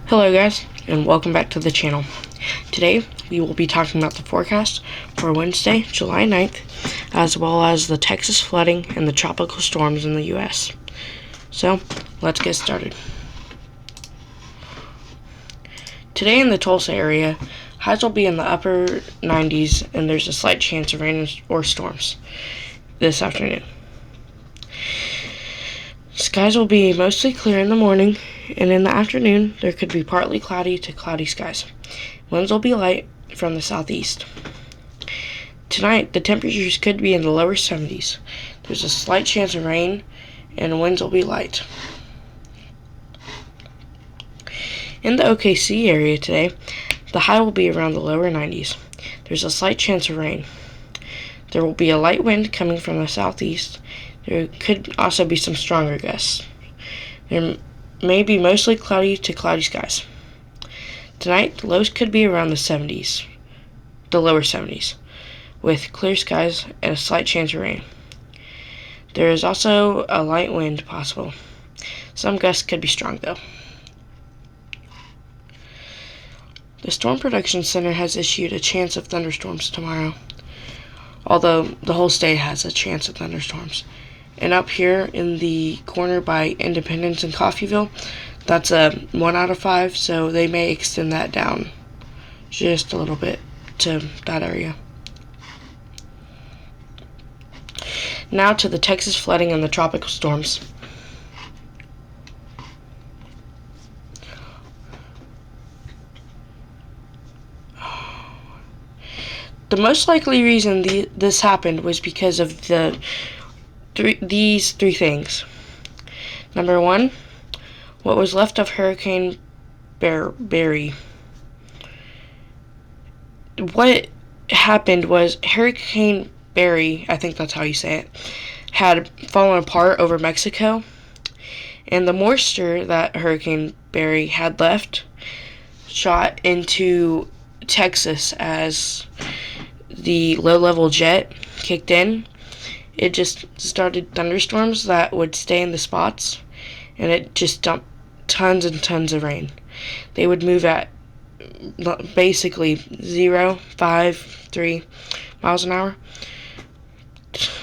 Hello guys, and welcome back to the channel. Today we will be talking about the forecast for Wednesday, July 9th, as well as the Texas flooding and the tropical storms in the U.S. So, let's get started. Today in the Tulsa area, highs will be in the upper 90s and there's a slight chance of rain or storms this afternoon. Skies will be mostly clear in the morning, and in the afternoon there could be partly cloudy to cloudy skies. Winds will be light from the southeast. Tonight, the temperatures could be in the lower 70s. There's a slight chance of rain, and winds will be light. In the OKC area today, the high will be around the lower 90s. There's a slight chance of rain. There will be a light wind coming from the southeast. There could also be some stronger gusts. There may be mostly cloudy to cloudy skies. Tonight, the lows could be around the lower 70s, with clear skies and a slight chance of rain. There is also a light wind possible. Some gusts could be strong though. The Storm Production Center has issued a chance of thunderstorms tomorrow, although the whole state has a chance of thunderstorms. And up here in the corner by Independence and Coffeyville, that's a 1 out of 5, so they may extend that down just a little bit to that area. Now to the Texas flooding and the tropical storms. The most likely reason this happened was because of these three things. Number one, what was left of Hurricane Barry. What happened was Hurricane Barry, I think that's how you say it, had fallen apart over Mexico, and the moisture that Hurricane Barry had left shot into Texas as the low-level jet kicked in. It just started thunderstorms that would stay in the spots, and it just dumped tons and tons of rain. They would move at basically 0, 5, 3 miles an hour.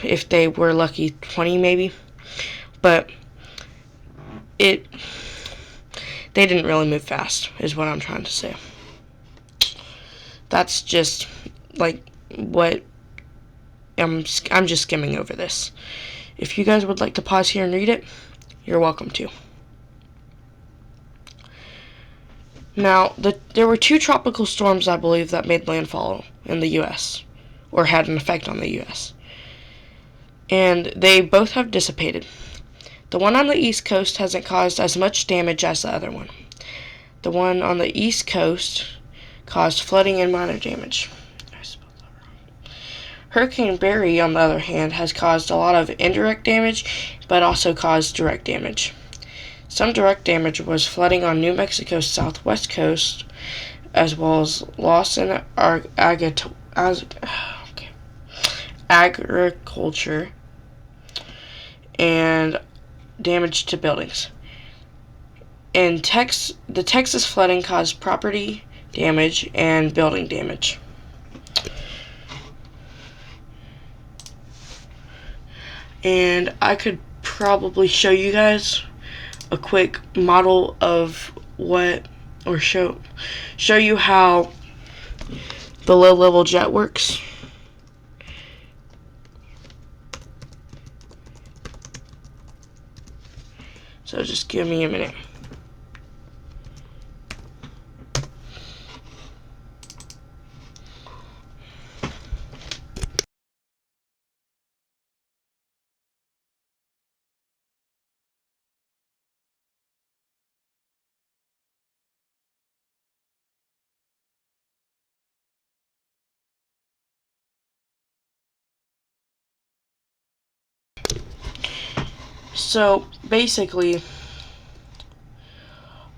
If they were lucky, 20 maybe. But they didn't really move fast, is what I'm trying to say. That's just like what I'm just skimming over this. If you guys would like to pause here and read it, you're welcome to. Now, there were 2 tropical storms, I believe, that made landfall in the U.S., or had an effect on the U.S., and they both have dissipated. The one on the East Coast hasn't caused as much damage as the other one. The one on the East Coast caused flooding and minor damage. Hurricane Barry, on the other hand, has caused a lot of indirect damage, but also caused direct damage. Some direct damage was flooding on New Mexico's southwest coast, as well as loss in agriculture and damage to buildings. In the Texas flooding caused property damage and building damage. And I could probably show you guys a quick model of show you how the low-level jet works. So just give me a minute. So basically,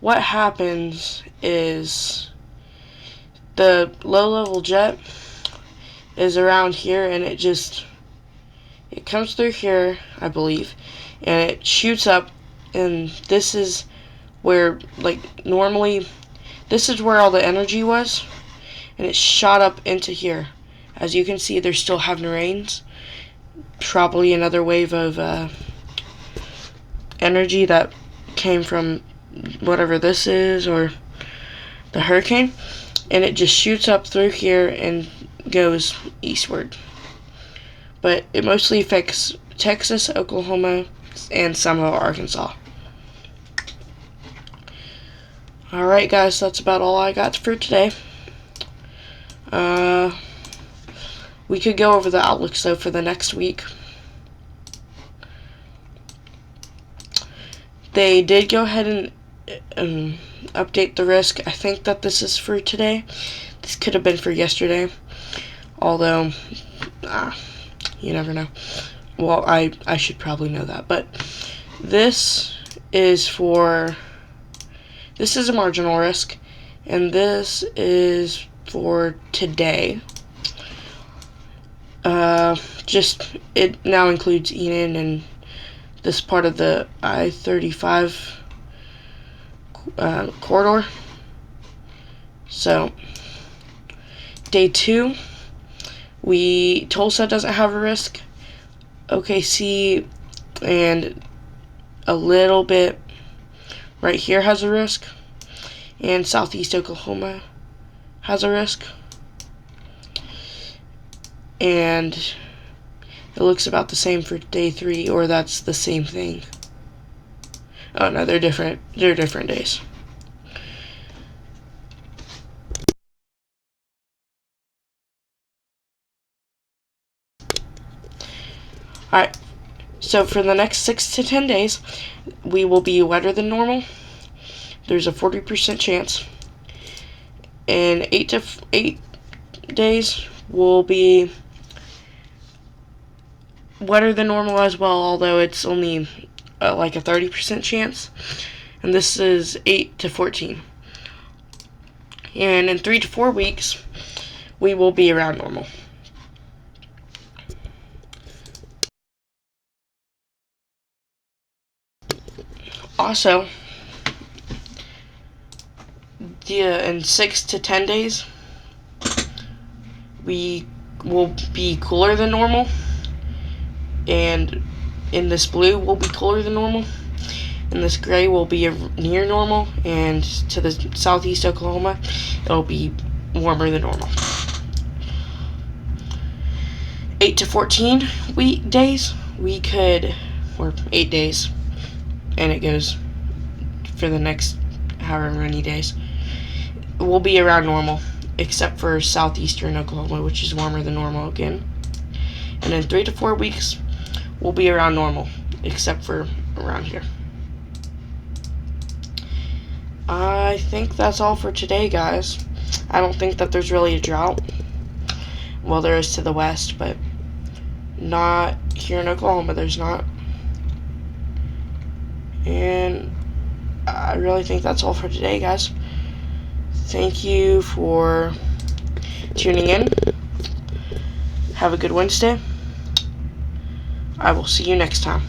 what happens is the low-level jet is around here, and it comes through here, I believe, and it shoots up, and this is where, like, normally this is where all the energy was, and it shot up into here. As you can see, they're still having rains. Probably another wave of energy that came from whatever this is, or the hurricane, and it just shoots up through here and goes eastward. But it mostly affects Texas, Oklahoma, and some of Arkansas. Alright guys, that's about all I got for today. We could go over the outlooks though for the next week. They did go ahead and update the risk. I think that this is for today. This could have been for yesterday. Although, you never know. Well, I should probably know that. But this is a marginal risk. And this is for today. It now includes Enon and this part of the I-35 corridor. So, day 2, Tulsa doesn't have a risk. OKC and a little bit right here has a risk. And southeast Oklahoma has a risk. And it looks about the same for day 3, or that's the same thing. Oh no, they're different. They're different days. Alright, so for the next 6 to 10 days, we will be wetter than normal. There's a 40% chance. And 8 days will be wetter than normal as well, although it's only like a 30% chance. And this is 8 to 14. And in 3 to 4 weeks, we will be around normal. Also, in 6 to 10 days, we will be cooler than normal. And in this blue will be cooler than normal. And this gray will be near normal. And to the southeast Oklahoma, it'll be warmer than normal. 8 to 14 days, or 8 days, and it goes for the next however many days, we'll be around normal, except for southeastern Oklahoma, which is warmer than normal again. And in 3 to 4 weeks, we'll be around normal, except for around here. I think that's all for today, guys. I don't think that there's really a drought. Well, there is to the west, but not here in Oklahoma, there's not. And I really think that's all for today, guys. Thank you for tuning in. Have a good Wednesday. I will see you next time.